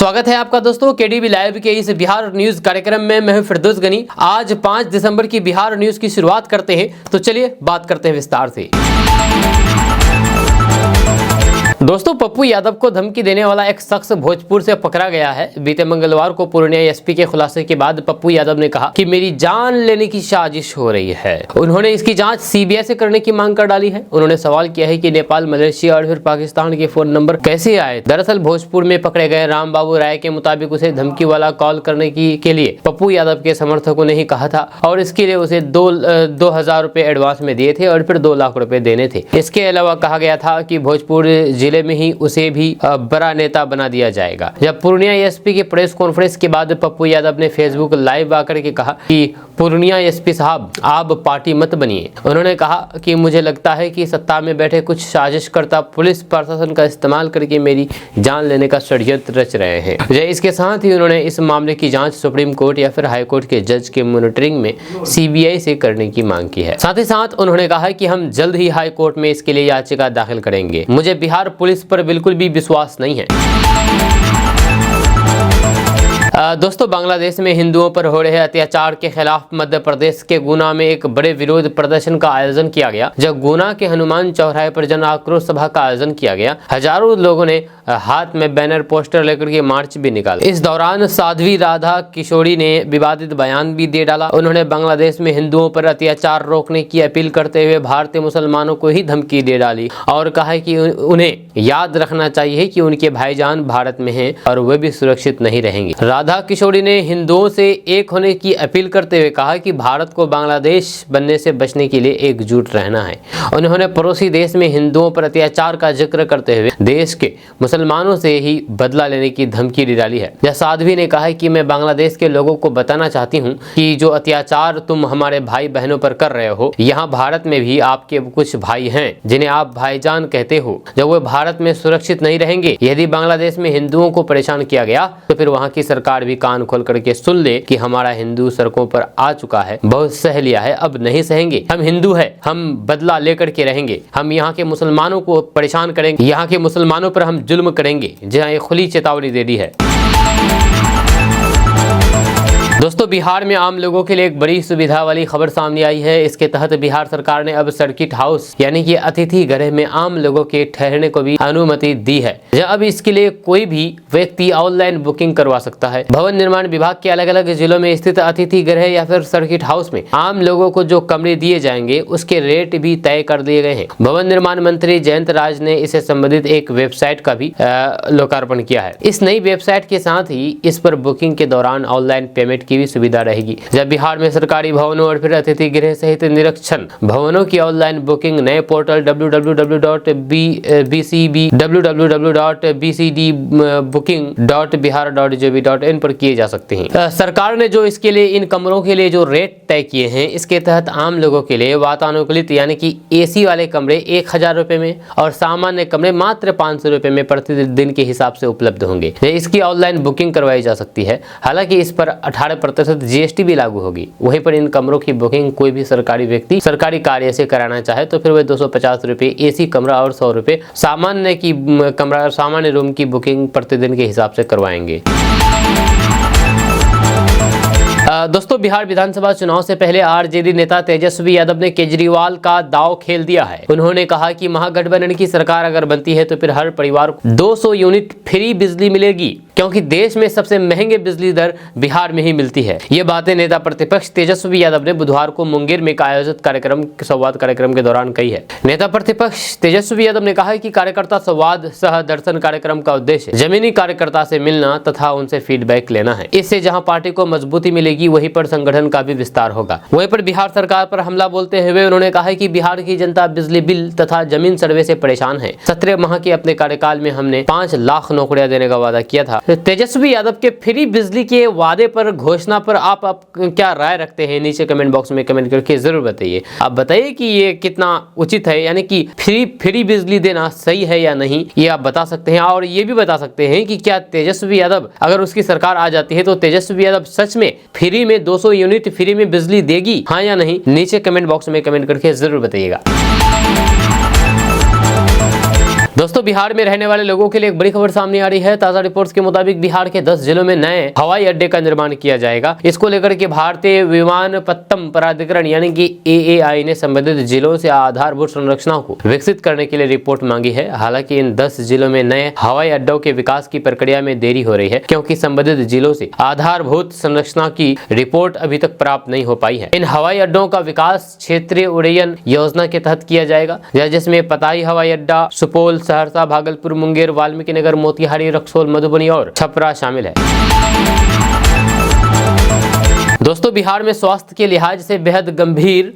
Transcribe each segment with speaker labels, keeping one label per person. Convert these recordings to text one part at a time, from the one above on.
Speaker 1: स्वागत है आपका दोस्तों केडीबी लाइव के इस बिहार न्यूज कार्यक्रम में। मैं हूं फिरदौस गनी। आज 5 दिसंबर की बिहार न्यूज की शुरुआत करते हैं, तो चलिए बात करते हैं विस्तार से। दोस्तों, पप्पू यादव को धमकी देने वाला एक शख्स भोजपुर से पकड़ा गया है। बीते मंगलवार को पूर्णिया एसपी के खुलासे के बाद पप्पू यादव ने कहा कि मेरी जान लेने की साजिश हो रही है। उन्होंने इसकी जांच सीबीआई से करने की मांग कर डाली है। उन्होंने सवाल किया है कि नेपाल, मलेशिया और फिर पाकिस्तान के फोन नंबर कैसे आए। दरअसल भोजपुर में पकड़े गए राम बाबू राय के मुताबिक उसे धमकी वाला कॉल करने के लिए पप्पू यादव के समर्थकों ने ही कहा था और इसके लिए उसे 2,000 रुपए एडवांस में दिए थे और फिर 2 लाख रुपए देने थे। इसके अलावा कहा गया था कि भोजपुर जिले में ही उसे भी बड़ा नेता बना दिया जाएगा। जब पूर्णिया एसपी के प्रेस कॉन्फ्रेंस के बाद पप्पू यादव ने फेसबुक लाइव आकर के कहा कि पूर्णिया एसपी साहब, आप पार्टी मत बनिए। उन्होंने कहा कि मुझे लगता है कि सत्ता में बैठे कुछ साजिशकर्ता पुलिस प्रशासन का इस्तेमाल करके मेरी जान लेने का षड्यंत्र रच रहे हैं। इसके साथ ही उन्होंने इस मामले की जांच सुप्रीम कोर्ट या फिर हाई कोर्ट के जज के मॉनिटरिंग में सीबीआई से करने की मांग की है। साथ ही साथ उन्होंने कहा कि हम जल्द ही हाई कोर्ट में इसके लिए याचिका दाखिल करेंगे। मुझे बिहार पुलिस पर बिल्कुल भी विश्वास नहीं है। दोस्तों, बांग्लादेश में हिंदुओं पर हो रहे अत्याचार के खिलाफ मध्य प्रदेश के गुना में एक बड़े विरोध प्रदर्शन का आयोजन किया गया। जब गुना के हनुमान चौराहे पर जन आक्रोश सभा का आयोजन किया गया, हजारों लोगों ने हाथ में बैनर पोस्टर लेकर के मार्च भी निकाला। इस दौरान साध्वी राधा किशोरी ने विवादित बयान भी दे डाला। उन्होंने बांग्लादेश में हिंदुओं पर अत्याचार रोकने की अपील करते हुए भारतीय मुसलमानों को ही धमकी दे डाली और कहा कि उन्हें याद रखना चाहिए कि उनके भाईजान भारत में हैं और वे भी सुरक्षित नहीं रहेंगे। राधा किशोरी ने हिंदुओं से एक होने की अपील करते हुए कहा कि भारत को बांग्लादेश बनने से बचने के लिए एकजुट रहना है। उन्होंने पड़ोसी देश में हिंदुओं पर अत्याचार का जिक्र करते हुए देश के मुसलमानों से ही बदला लेने की धमकी दे डाली है। साध्वी ने कहा कि मैं बांग्लादेश के लोगों को बताना चाहती हूँ कि जो अत्याचार तुम हमारे भाई बहनों पर कर रहे हो, यहाँ भारत में भी आपके कुछ भाई हैं जिन्हें आप भाईजान कहते हो। जब वो भारत में सुरक्षित नहीं रहेंगे, यदि बांग्लादेश में हिंदुओं को परेशान किया गया तो फिर वहाँ की सरकार भी कान खोल करके सुन ले कि हमारा हिंदू सड़कों पर आ चुका है, बहुत सह लिया है, अब नहीं सहेंगे। हम हिंदू है, हम बदला लेकर के रहेंगे। हम यहाँ के मुसलमानों को परेशान करेंगे, यहाँ के मुसलमानों पर हम जुल्म करेंगे। जहाँ ये खुली चेतावनी दे दी है। दोस्तों, बिहार में आम लोगों के लिए एक बड़ी सुविधा वाली खबर सामने आई है। इसके तहत बिहार सरकार ने अब सर्किट हाउस यानी कि अतिथि गृह में आम लोगों के ठहरने को भी अनुमति दी है। अब इसके लिए कोई भी व्यक्ति ऑनलाइन बुकिंग करवा सकता है। भवन निर्माण विभाग के अलग अलग जिलों में स्थित अतिथि गृह या फिर सर्किट हाउस में आम लोगों को जो कमरे दिए जाएंगे उसके रेट भी तय कर दिए गए हैं। भवन निर्माण मंत्री जयंत राज ने इससे संबंधित एक वेबसाइट का भी लोकार्पण किया है। इस नई वेबसाइट के साथ ही इस पर बुकिंग के दौरान ऑनलाइन पेमेंट की भी सुविधा रहेगी। जब बिहार में सरकारी भवनों और फिर अतिथि गृह सहित निरीक्षण भवनों की ऑनलाइन बुकिंग नए पोर्टल www.bcdbooking.bihar.gov.in पर किए जा सकते हैं। सरकार ने जो इसके लिए इन कमरों के लिए जो रेट तय किए हैं, इसके तहत आम लोगों के लिए वातानुकूलित यानी कि एसी वाले कमरे 1,000 रुपए में और सामान्य कमरे मात्र 500 रुपए में प्रतिदिन के हिसाब से उपलब्ध होंगे। इसकी ऑनलाइन बुकिंग करवाई जा सकती है। हालांकि इस पर 18% जीएसटी भी लागू होगी। वहीं पर इन कमरों की बुकिंग कोई भी सरकारी व्यक्ति सरकारी कार्य से कराना चाहे तो फिर वे 250 रुपए एसी कमरा और 100 रुपए सामान्य रूम की बुकिंग प्रतिदिन के हिसाब से करवाएंगे। दोस्तों, बिहार विधानसभा चुनाव से पहले आरजेडी नेता तेजस्वी यादव ने केजरीवाल का दांव खेल दिया है। उन्होंने कहा कि महागठबंधन की सरकार अगर बनती है तो फिर हर परिवार को 200 यूनिट फ्री बिजली मिलेगी, क्योंकि देश में सबसे महंगे बिजली दर बिहार में ही मिलती है। ये बातें नेता प्रतिपक्ष तेजस्वी यादव ने बुधवार को मुंगेर में आयोजित संवाद कार्यक्रम के दौरान कही है। नेता प्रतिपक्ष तेजस्वी यादव ने कहा कि कार्यकर्ता संवाद सह दर्शन कार्यक्रम का उद्देश्य जमीनी कार्यकर्ता से मिलना तथा उनसे फीडबैक लेना है। इससे जहां पार्टी को मजबूती मिलेगी वहीं पर संगठन का भी विस्तार होगा। वहीं पर बिहार सरकार पर हमला बोलते हुए उन्होंने कहा कि बिहार की जनता बिजली बिल तथा जमीन सर्वे से परेशान है। 17 माह के अपने कार्यकाल में हमने 5 लाख नौकरियां देने का वादा किया था। तेजस्वी यादव के फ्री बिजली के वादे पर, घोषणा पर आप क्या राय रखते हैं? नीचे कमेंट बॉक्स में कमेंट करके जरूर बताइए। आप बताइए कि ये कितना उचित है, यानी कि फ्री बिजली देना सही है या नहीं, ये आप बता सकते हैं। और ये भी बता सकते हैं कि क्या तेजस्वी यादव, अगर उसकी सरकार आ जाती है तो तेजस्वी यादव सच में फ्री में 200 यूनिट फ्री में बिजली देगी, हाँ या नहीं? नीचे कमेंट बॉक्स में कमेंट करके जरूर बताइएगा। दोस्तों, बिहार में रहने वाले लोगों के लिए एक बड़ी खबर सामने आ रही है। ताजा रिपोर्ट्स के मुताबिक बिहार के 10 जिलों में नए हवाई अड्डे का निर्माण किया जाएगा। इसको लेकर के भारतीय विमानपत्तन प्राधिकरण यानी कि AAI ने संबंधित जिलों से आधारभूत संरचनाओं को विकसित करने के लिए रिपोर्ट मांगी है। हालांकि इन 10 जिलों में नए हवाई अड्डों के विकास की प्रक्रिया में देरी हो रही है, क्योंकि संबंधित जिलों से आधारभूत संरचना की रिपोर्ट अभी तक प्राप्त नहीं हो पाई है। इन हवाई अड्डों का विकास क्षेत्रीय उड्डयन योजना के तहत किया जाएगा, जिसमें पताही हवाई अड्डा, सुपौल, सहरसा, भागलपुर, मुंगेर, वाल्मीकिनगर, मोतिहारी, रक्सौल, मधुबनी और छपरा शामिल है। दोस्तों, बिहार में स्वास्थ्य के लिहाज से बेहद गंभीर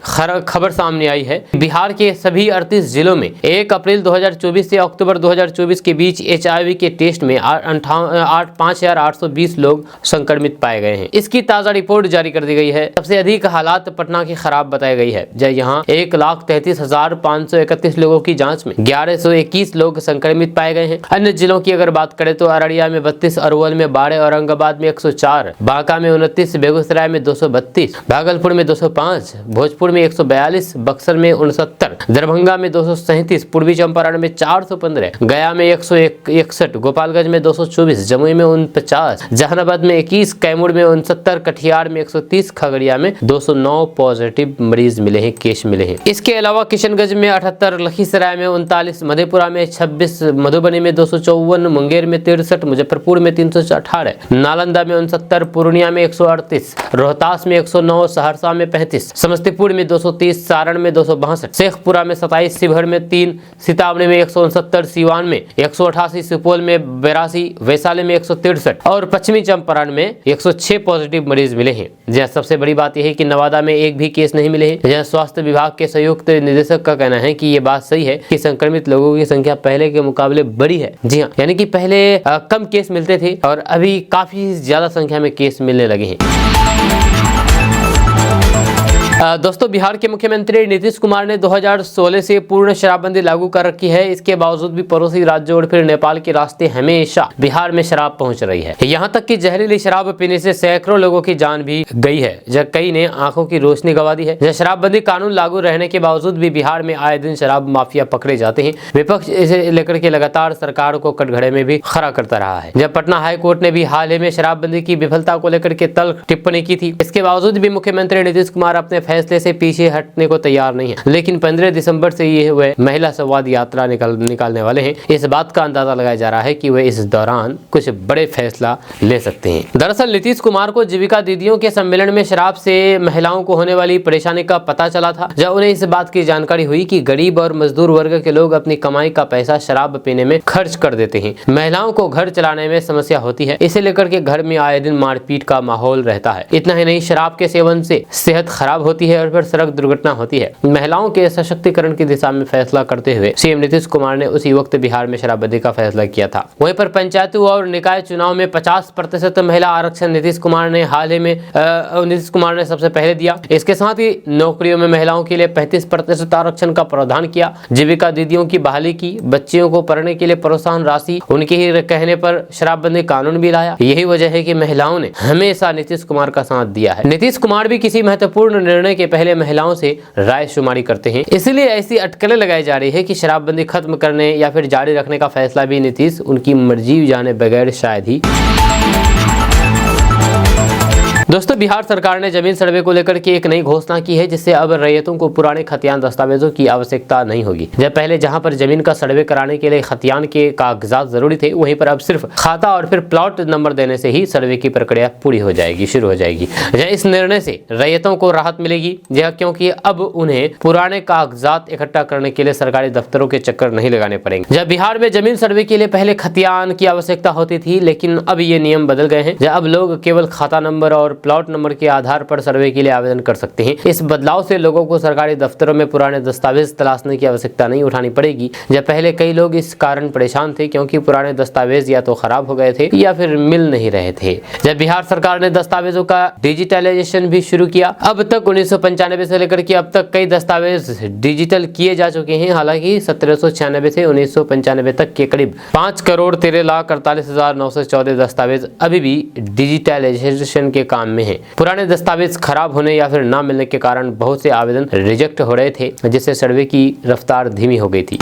Speaker 1: खबर सामने आई है। बिहार के सभी 38 जिलों में 1 अप्रैल 2024 से अक्टूबर 2024 के बीच HIV के टेस्ट में 5,820 लोग संक्रमित पाए गए हैं। इसकी ताजा रिपोर्ट जारी कर दी गई है। सबसे अधिक हालात पटना की खराब बताई गई है। यहाँ 1,33,531 लोगों की जाँच में 1121 लोग संक्रमित पाए गए हैं। अन्य जिलों की अगर बात करें तो अररिया में 32, अरवल में 12, औरंगाबाद में 104, बांका में 29, बेगूसराय में 232, भागलपुर में 205, भोजपुर में 142, बक्सर में 69, दरभंगा में 237, पूर्वी चंपारण में 415, गया में 161, गोपालगंज में 224, जमुई में 49, जहानाबाद में 21, कैमूर में 69, कटिहार में 130, खगड़िया में 209 पॉजिटिव मरीज मिले हैं, केस मिले हैं। इसके अलावा किशनगंज में 78, लखीसराय में 39, मधेपुरा में 26, मधुबनी में 254, मुंगेर में 63, मुजफ्फरपुर में 318, नालंदा में 69, पूर्णिया में 138, रोहतास में 109, सहरसा में 35, समस्तीपुर में 230, सारण में 262, शेखपुरा में 27, शिवहर में 3, सीतामढ़ी में 169, सीवान में 188, सुपौल में 82, वैशाली में 163 और पश्चिमी चंपारण में 106 पॉजिटिव मरीज मिले हैं। जहाँ सबसे बड़ी बात यह है कि नवादा में एक भी केस नहीं मिले हैं। जहाँ स्वास्थ्य विभाग के संयुक्त निदेशक का कहना है कि ये बात सही है कि संक्रमित लोगों की संख्या पहले के मुकाबले बड़ी है। जी हाँ, यानी कि पहले कम केस मिलते थे और अभी काफी ज्यादा संख्या में केस मिलने लगे हैं। दोस्तों, बिहार के मुख्यमंत्री नीतीश कुमार ने 2016 से पूर्ण शराबबंदी लागू कर रखी है। इसके बावजूद भी पड़ोसी राज्यों और फिर नेपाल के रास्ते हमेशा बिहार में शराब पहुंच रही है। यहाँ तक कि जहरीली शराब पीने से सैकड़ों लोगों की जान भी गई है, जब कई ने आंखों की रोशनी गंवा दी है। शराबबंदी कानून लागू रहने के बावजूद भी बिहार में आए दिन शराब माफिया पकड़े जाते हैं। विपक्ष इसे लेकर के लगातार सरकार को कटघरे में भी खड़ा करता रहा है। जब पटना हाई कोर्ट ने भी हाल ही में शराबबंदी की विफलता को लेकर के तल्ख टिप्पणी की थी। इसके बावजूद भी मुख्यमंत्री नीतीश कुमार अपने फैसले से पीछे हटने को तैयार नहीं है। लेकिन 15 दिसंबर से ये वे महिला संवाद यात्रा निकालने वाले हैं। इस बात का अंदाजा लगाया जा रहा है कि वे इस दौरान कुछ बड़े फैसला ले सकते हैं। दरअसल नीतीश कुमार को जीविका दीदियों के सम्मेलन में शराब से महिलाओं को होने वाली परेशानी का पता चला था। जब उन्हें इस बात की जानकारी हुई कि गरीब और मजदूर वर्ग के लोग अपनी कमाई का पैसा शराब पीने में खर्च कर देते हैं, महिलाओं को घर चलाने में समस्या होती है, इसे लेकर के घर में आए दिन मारपीट का माहौल रहता है। इतना ही नहीं, शराब के सेवन से सेहत खराब होती है और फिर सड़क दुर्घटना होती है। महिलाओं के सशक्तिकरण की दिशा में फैसला करते हुए सीएम नीतीश कुमार ने उसी वक्त बिहार में शराबबंदी का फैसला किया था। वहीं पर पंचायतों और निकाय चुनाव में 50% महिला आरक्षण नीतीश कुमार ने हाल ही में सबसे पहले दिया। इसके साथ ही नौकरियों में महिलाओं के लिए 35% आरक्षण का प्रावधान किया। जीविका दीदियों की बहाली की, बच्चियों को पढ़ने के लिए प्रोत्साहन राशि, उनके ही कहने पर शराबबंदी कानून भी लाया। यही वजह है कि महिलाओं ने हमेशा नीतीश कुमार का साथ दिया है। नीतीश कुमार भी किसी महत्वपूर्ण निर्णय के पहले महिलाओं से राय शुमारी करते हैं। इसलिए ऐसी अटकलें लगाई जा रही है कि शराबबंदी खत्म करने या फिर जारी रखने का फैसला भी नीतीश उनकी मर्जी जाने बगैर शायद ही। दोस्तों, बिहार सरकार ने जमीन सर्वे को लेकर के एक नई घोषणा की है, जिससे अब रैयतों को पुराने खतियान दस्तावेजों की आवश्यकता नहीं होगी। जब पहले जहां पर जमीन का सर्वे कराने के लिए खतियान के कागजात जरूरी थे, वहीं पर अब सिर्फ खाता और फिर प्लॉट नंबर देने से ही सर्वे की प्रक्रिया पूरी हो जाएगी, शुरू हो जाएगी। इस निर्णय से रैयतों को राहत मिलेगी, क्योंकि अब उन्हें पुराने कागजात इकट्ठा करने के लिए सरकारी दफ्तरों के चक्कर नहीं लगाने पड़ेंगे। जब बिहार में जमीन सर्वे के लिए पहले खतियान की आवश्यकता होती थी, लेकिन अब ये नियम बदल गए हैं। अब लोग केवल खाता नंबर और प्लॉट नंबर के आधार पर सर्वे के लिए आवेदन कर सकते हैं। इस बदलाव से लोगों को सरकारी दफ्तरों में पुराने दस्तावेज तलाशने की आवश्यकता नहीं उठानी पड़ेगी। जब पहले कई लोग इस कारण परेशान थे, क्योंकि पुराने दस्तावेज या तो खराब हो गए थे या फिर मिल नहीं रहे थे। जब बिहार सरकार ने दस्तावेजों का डिजिटलाइजेशन भी शुरू किया, अब तक 1995 से लेकर के अब तक कई दस्तावेज डिजिटल किए जा चुके हैं। हालांकि 1796 से 1995 तक के करीब 5,13,48,914 दस्तावेज अभी भी डिजिटलाइजेशन के काम में हैं। पुराने दस्तावेज खराब होने या फिर ना मिलने के कारण बहुत से आवेदन रिजेक्ट हो रहे थे, जिससे सर्वे की रफ्तार धीमी हो गई थी।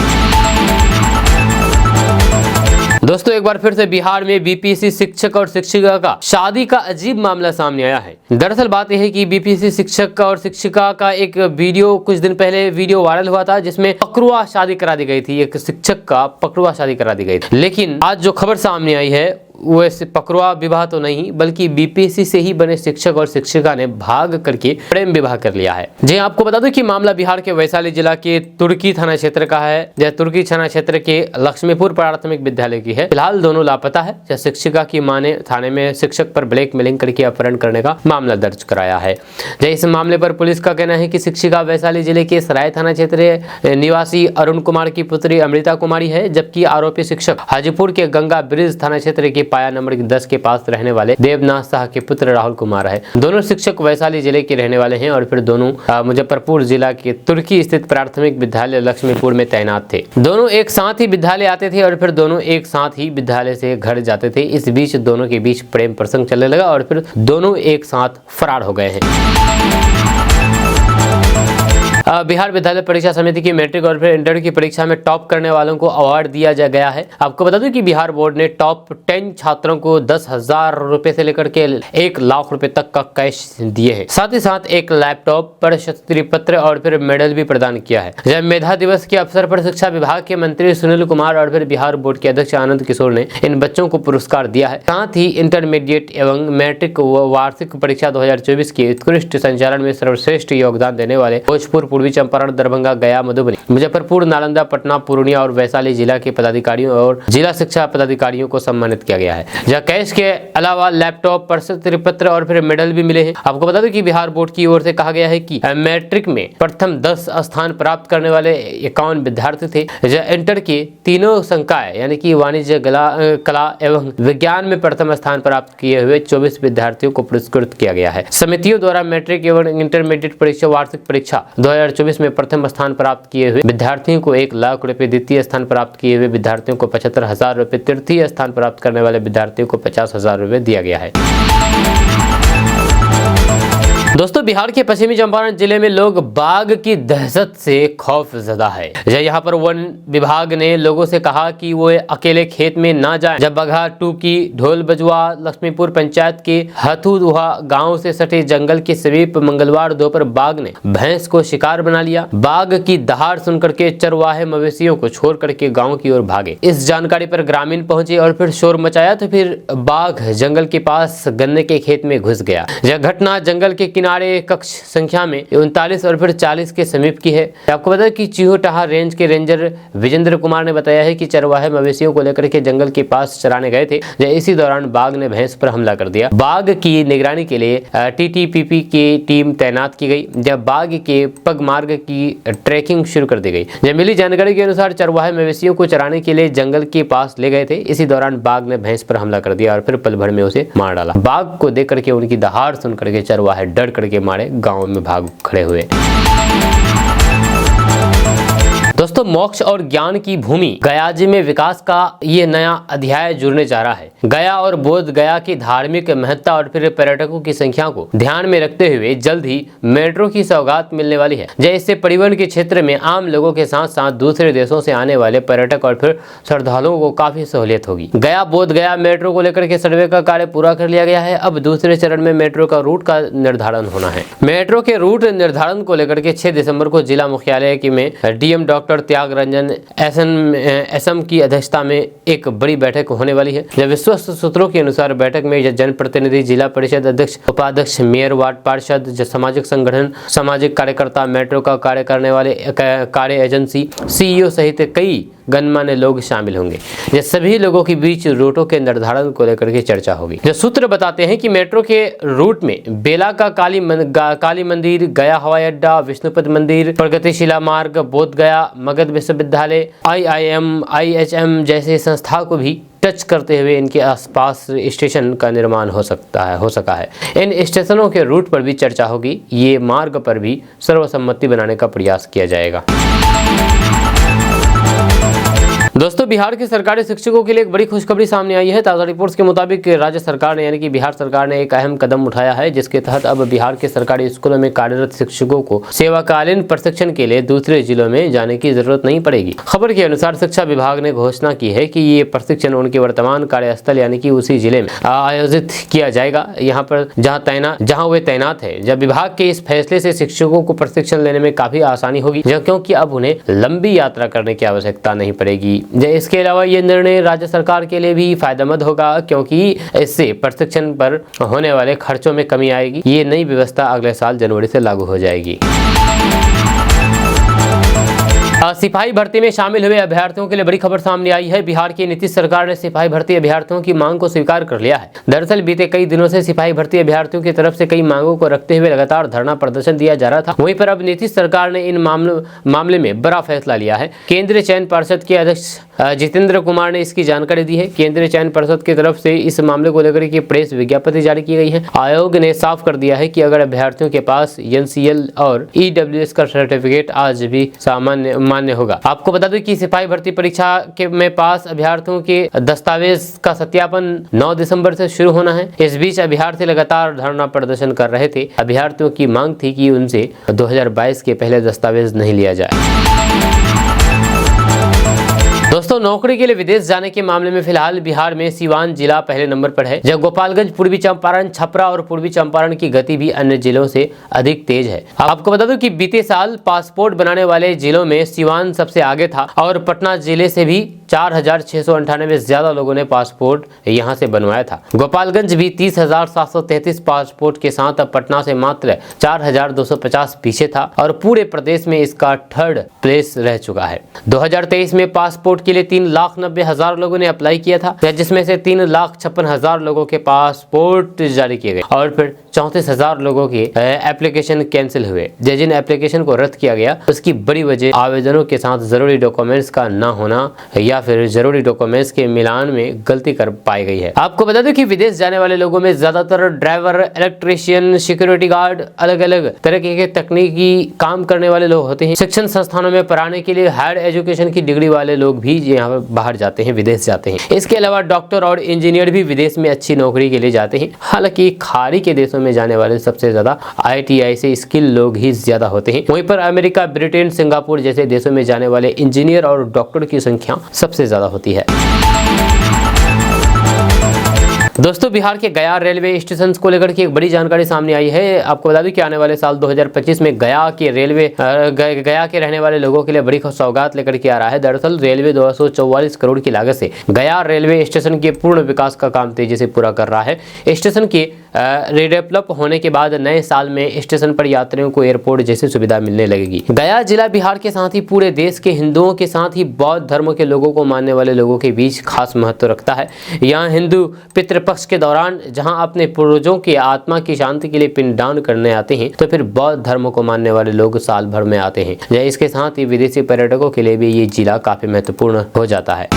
Speaker 1: दोस्तों एक बार फिर से बिहार में बीपीएससी शिक्षक और शिक्षिका का शादी का अजीब मामला सामने आया है। दरअसल बात यह है कि बीपीएससी शिक्षक और शिक्षिका का एक वीडियो कुछ दिन पहले वीडियो वायरल हुआ था, जिसमें पकड़ुआ शादी करा दी गई थी। एक शिक्षक का पकड़ुआ शादी करा दी गई थी। लेकिन आज जो खबर सामने आई है वो ऐसे पकड़ुआ विवाह तो नहीं, बल्कि बीपीएससी से ही बने शिक्षक और शिक्षिका ने भाग करके प्रेम विवाह कर लिया है। जी आपको बता दूं कि मामला बिहार के वैशाली जिला के तुर्की थाना क्षेत्र का है। यह तुर्की थाना क्षेत्र के लक्ष्मीपुर प्राथमिक विद्यालय की है। फिलहाल दोनों लापता है। यह शिक्षिका की मां ने थाने में शिक्षक पर ब्लैकमेलिंग करके अपहरण करने का मामला दर्ज कराया है। इस मामले पर पुलिस का कहना है कि शिक्षिका वैशाली जिले के सराय थाना क्षेत्र निवासी अरुण कुमार की पुत्री अमृता कुमारी है, जबकि आरोपी शिक्षक हाजीपुर के गंगा ब्रिज थाना क्षेत्र के पाया नंबर 10 के पास रहने वाले देवनाथ शाह के पुत्र राहुल कुमार है। दोनों शिक्षक वैशाली जिले के रहने वाले हैं और फिर दोनों मुजफ्फरपुर जिला के तुर्की स्थित प्राथमिक विद्यालय लक्ष्मीपुर में तैनात थे। दोनों एक साथ ही विद्यालय आते थे और फिर दोनों एक साथ ही विद्यालय से घर जाते थे। इस बीच दोनों के बीच प्रेम प्रसंग चलने लगा और फिर दोनों एक साथ फरार हो गए हैं। बिहार विद्यालय परीक्षा समिति की मैट्रिक और फिर इंटर की परीक्षा में टॉप करने वालों को अवार्ड दिया गया है। आपको बता दूं कि बिहार बोर्ड ने टॉप 10 छात्रों को 10,000 रुपए से लेकर के 1 लाख रुपए तक का कैश दिए हैं। साथ ही साथ एक लैपटॉप, प्रशस्ति पत्र और फिर मेडल भी प्रदान किया है। जब मेधा दिवस के अवसर पर शिक्षा विभाग के मंत्री सुनील कुमार और फिर बिहार बोर्ड के अध्यक्ष आनंद किशोर ने इन बच्चों को पुरस्कार दिया है। साथ ही इंटरमीडिएट एवं मैट्रिक वार्षिक परीक्षा 2024 के उत्कृष्ट संचालन में सर्वश्रेष्ठ योगदान देने वाले भोजपुर, पूर्वी चंपारण, दरभंगा, गया, मधुबनी, मुजफ्फरपुर, नालंदा, पटना, पूर्णिया और वैशाली जिला के पदाधिकारियों और जिला शिक्षा पदाधिकारियों को सम्मानित किया गया है। जहाँ कैश के अलावा लैपटॉप, प्रशस्ति पत्र और फिर मेडल भी मिले हैं। आपको बता दें कि बिहार बोर्ड की ओर से कहा गया है कि मैट्रिक में प्रथम 10 स्थान प्राप्त करने वाले 51 विद्यार्थी थे। इंटर के तीनों संकाय यानी कि वाणिज्य, कला एवं विज्ञान में प्रथम स्थान प्राप्त किए हुए 24 विद्यार्थियों को पुरस्कृत किया गया है। समितियों द्वारा मैट्रिक एवं इंटरमीडिएट परीक्षा वार्षिक परीक्षा 2024 में प्रथम स्थान प्राप्त किए हुए विद्यार्थियों को 1 लाख रुपए, द्वितीय स्थान प्राप्त किए हुए विद्यार्थियों को 75,000 रुपए, तृतीय स्थान प्राप्त करने वाले विद्यार्थियों को 50,000 रुपए दिया गया है। दोस्तों बिहार के पश्चिमी चंपारण जिले में लोग बाघ की दहशत से खौफजदा है। यहाँ पर वन विभाग ने लोगों से कहा कि वो अकेले खेत में ना जाएं। जब बघा, टूकी, ढोल बजुआ, लक्ष्मीपुर पंचायत के हथुदुहा गांव से सटे जंगल के समीप मंगलवार दोपहर बाघ ने भैंस को शिकार बना लिया। बाघ की दहाड़ सुनकर के चरवाहे मवेशियों को छोड़ करके गाँव की ओर भागे। इस जानकारी पर ग्रामीण पहुंचे और फिर शोर मचाया तो फिर बाघ जंगल के पास गन्ने के खेत में घुस गया। यह घटना जंगल के किनारे कक्ष संख्या में 39 और फिर 40 के समीप की है। आपको बता कि चीहोटाहा रेंज के रेंजर विजेंद्र कुमार ने बताया है कि चरवाहे मवेशियों को लेकर के जंगल के पास चराने गए थे। इसी दौरान बाघ ने भैंस पर हमला कर दिया। बाघ की निगरानी के लिए टीटीपीपी की टीम तैनात की गई। जब बाघ के पग मार्ग की ट्रैकिंग शुरू कर दी गई। जब मिली जानकारी के अनुसार चरवाहे मवेशियों को चराने के लिए जंगल के पास ले गए थे। इसी दौरान बाघ ने भैंस पर हमला कर दिया और फिर पल भर में उसे मार डाला। बाघ को देख करके उनकी दहाड़ सुन करके चरवाहे डर करके मारे गांव में भाग खड़े हुए। दोस्तों मोक्ष और ज्ञान की भूमि गया जी में विकास का ये नया अध्याय जुड़ने जा रहा है। गया और बोध गया की धार्मिक महत्ता और फिर पर्यटकों की संख्या को ध्यान में रखते हुए जल्द ही मेट्रो की सौगात मिलने वाली है। इससे परिवहन के क्षेत्र में आम लोगों के साथ साथ दूसरे देशों से आने वाले पर्यटक और फिर श्रद्धालुओं को काफी सहूलियत होगी। गया बोध गया मेट्रो को लेकर के सर्वे का कार्य पूरा कर लिया गया है। अब दूसरे चरण में मेट्रो का रूट का निर्धारण होना है। मेट्रो के रूट निर्धारण को लेकर के 6 दिसंबर को जिला मुख्यालय में डीएम डॉक्टर त्यागरंजन एसएम की अध्यक्षता में एक बड़ी बैठक होने वाली है। जब विश्वस्त सूत्रों के अनुसार बैठक में जनप्रतिनिधि, जिला परिषद अध्यक्ष, उपाध्यक्ष, मेयर, वार्ड पार्षद, सामाजिक संगठन, सामाजिक कार्यकर्ता, मेट्रो का कार्य करने वाले कार्य एजेंसी, सीईओ सहित कई गणमान्य लोग शामिल होंगे। ये सभी लोगों के बीच रूटों के निर्धारण को लेकर के चर्चा होगी। जो सूत्र बताते हैं कि मेट्रो के रूट में बेला का काली मंदिर, गया हवाई अड्डा, विष्णुपद मंदिर, प्रगतिशिला मार्ग, बोध गया, मगध विश्वविद्यालय, IIM, IHM जैसे संस्था को भी टच करते हुए इनके आसपास स्टेशन का निर्माण हो सका है। इन स्टेशनों के रूट पर भी चर्चा होगी। ये मार्ग पर भी सर्वसम्मति बनाने का प्रयास किया जाएगा। दोस्तों, बिहार के सरकारी शिक्षकों के लिए एक बड़ी खुशखबरी सामने आई है। ताज़ा रिपोर्ट्स के मुताबिक राज्य सरकार ने यानी कि बिहार सरकार ने एक अहम कदम उठाया है, जिसके तहत अब बिहार के सरकारी स्कूलों में कार्यरत शिक्षकों को सेवाकालीन प्रशिक्षण के लिए दूसरे जिलों में जाने की जरूरत नहीं पड़ेगी। खबर के अनुसार शिक्षा विभाग ने घोषणा की है कि ये प्रशिक्षण उनके वर्तमान कार्यस्थल यानी कि उसी जिले में आयोजित किया जाएगा यहाँ पर जहाँ वे तैनात है। जब विभाग के इस फैसले से शिक्षकों को प्रशिक्षण लेने में काफी आसानी होगी, क्योंकि अब उन्हें लंबी यात्रा करने की आवश्यकता नहीं पड़ेगी। इसके अलावा ये निर्णय राज्य सरकार के लिए भी फायदेमंद होगा, क्योंकि इससे प्रशिक्षण पर होने वाले खर्चों में कमी आएगी। ये नई व्यवस्था अगले साल जनवरी से लागू हो जाएगी। सिपाही भर्ती में शामिल हुए अभ्यर्थियों के लिए बड़ी खबर सामने आई है। बिहार की नीतीश सरकार ने सिपाही भर्ती अभ्यर्थियों की मांग को स्वीकार कर लिया है। दरअसल बीते कई दिनों से सिपाही भर्ती अभ्यर्थियों की तरफ से कई मांगों को रखते हुए लगातार धरना प्रदर्शन दिया जा रहा था। वहीं पर अब नीतीश सरकार ने इन मामले में बड़ा फैसला लिया है। केंद्रीय चयन परिषद के अध्यक्ष जितेंद्र कुमार ने इसकी जानकारी दी है। केंद्रीय चयन परिषद की तरफ से इस मामले को लेकर के प्रेस विज्ञप्ति जारी की गई है। आयोग ने साफ कर दिया है कि अगर अभ्यर्थियों के पास NCL और EWS का सर्टिफिकेट आज भी मान्य होगा। आपको बता दूं कि सिपाही भर्ती परीक्षा के में पास अभ्यर्थियों के दस्तावेज का सत्यापन 9 दिसंबर से शुरू होना है। इस बीच अभ्यर्थी लगातार धरना प्रदर्शन कर रहे थे। अभ्यर्थियों की मांग थी कि उनसे 2022 के पहले दस्तावेज नहीं लिया जाए। दोस्तों, नौकरी के लिए विदेश जाने के मामले में फिलहाल बिहार में सीवान जिला पहले नंबर पर है, जब गोपालगंज, पूर्वी चंपारण, छपरा और पूर्वी चंपारण की गति भी अन्य जिलों से अधिक तेज है। आपको बता दूं कि बीते साल पासपोर्ट बनाने वाले जिलों में सीवान सबसे आगे था और पटना जिले से भी 4,698 ज्यादा लोगों ने पासपोर्ट यहां से बनवाया था। गोपालगंज भी 30,733 पासपोर्ट के साथ अब पटना से मात्र 4,250 पीछे था और पूरे प्रदेश में इसका 3rd प्लेस रह चुका है। 2023 में पासपोर्ट के लिए 3,90,000 लोगों ने अप्लाई किया था, जिसमें से 3,56,000 लोगों के पासपोर्ट जारी किए गए और फिर 34,000 लोगों के एप्लीकेशन कैंसिल हुए। जिन एप्लीकेशन को रद्द किया गया उसकी बड़ी वजह आवेदनों के साथ जरूरी डॉक्यूमेंट्स का न होना या फिर जरूरी डॉक्यूमेंट्स के मिलान में गलती कर पाई गई है। आपको बता दें कि विदेश जाने वाले लोगों में ज्यादातर ड्राइवर, इलेक्ट्रीशियन, सिक्योरिटी गार्ड, अलग अलग तरह के तकनीकी काम करने वाले लोग होते हैं। शिक्षण संस्थानों में पढ़ाने के लिए हायर एजुकेशन की डिग्री वाले लोग भी यहाँ पर बाहर जाते हैं, विदेश जाते हैं। इसके अलावा डॉक्टर और इंजीनियर भी विदेश में अच्छी नौकरी के लिए जाते हैं। हालांकि खाड़ी के देशों में जाने वाले सबसे ज्यादा ITI से स्किल लोग ही ज्यादा होते हैं। वहीं पर अमेरिका, ब्रिटेन, सिंगापुर जैसे देशों में जाने वाले इंजीनियर और डॉक्टर की संख्या सबसे ज्यादा होती है। दोस्तों, बिहार के गया रेलवे स्टेशन को लेकर के एक बड़ी जानकारी सामने आई है। आपको बता दूं कि आने वाले साल 2025 में गया के रहने वाले लोगों के लिए बड़ी सौगात लेकर के आ रहा है। दरअसल रेलवे 244 करोड़ की लागत से गया रेलवे स्टेशन के पूर्ण विकास का काम तेजी से पूरा कर रहा है। स्टेशन के रिडेवलप होने के बाद नए साल में स्टेशन पर यात्रियों को एयरपोर्ट जैसी सुविधा मिलने लगेगी। गया जिला बिहार के साथ ही पूरे देश के हिंदुओं के साथ ही बौद्ध धर्म के लोगों को मानने वाले लोगों के बीच खास महत्व रखता है। यहाँ हिंदू पितृपक्ष के दौरान जहां अपने पूर्वजों की आत्मा की शांति के लिए पिंडदान करने आते हैं, तो फिर बौद्ध धर्म को मानने वाले लोग साल भर में आते हैं। इसके साथ ही विदेशी पर्यटकों के लिए भी ये जिला काफी महत्वपूर्ण हो जाता है।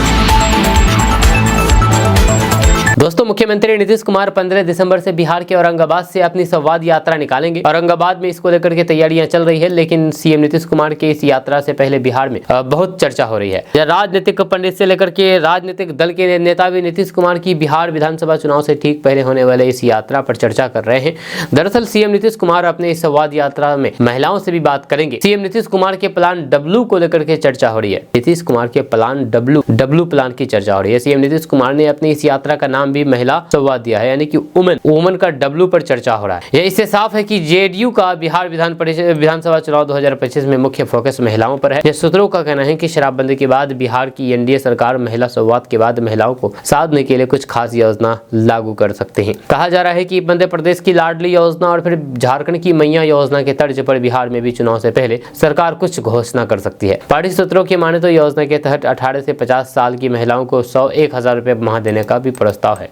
Speaker 1: दोस्तों, मुख्यमंत्री नीतीश कुमार 15 दिसंबर से बिहार के औरंगाबाद से अपनी संवाद यात्रा निकालेंगे। औरंगाबाद में इसको लेकर के तैयारियां चल रही है, लेकिन सीएम नीतीश कुमार के इस यात्रा से पहले बिहार में बहुत चर्चा हो रही है। राजनीतिक पंडित से लेकर के राजनीतिक दल के नेता भी नीतीश कुमार की बिहार विधानसभा चुनाव से ठीक पहले होने वाले इस यात्रा पर चर्चा कर रहे हैं। दरअसल सीएम नीतीश कुमार अपने इस संवाद यात्रा में महिलाओं से भी बात करेंगे। सीएम नीतीश कुमार के प्लान W को लेकर के चर्चा हो रही है। नीतीश कुमार के प्लान W प्लान की चर्चा हो रही है। सीएम नीतीश कुमार ने अपनी इस यात्रा का नाम भी महिला संवाद दिया है, यानी कि वुमन का W पर चर्चा हो रहा है। यह इससे साफ है कि JDU का बिहार विधानसभा चुनाव 2025 में मुख्य फोकस महिलाओं पर है। सूत्रों का कहना है कि शराबबंदी के बाद बिहार की NDA सरकार महिला संवाद के बाद महिलाओं को साधने के लिए कुछ खास योजना लागू कर सकते हैं। कहा जा रहा है कि मध्य प्रदेश की लाडली योजना और फिर झारखंड की मैया योजना के तर्ज पर बिहार में भी चुनाव से पहले सरकार कुछ घोषणा कर सकती है। पार्टी सूत्रों की माने तो योजना के तहत 18 से 50 साल की महिलाओं को 101,000 रुपए माह देने का भी प्रस्ताव है।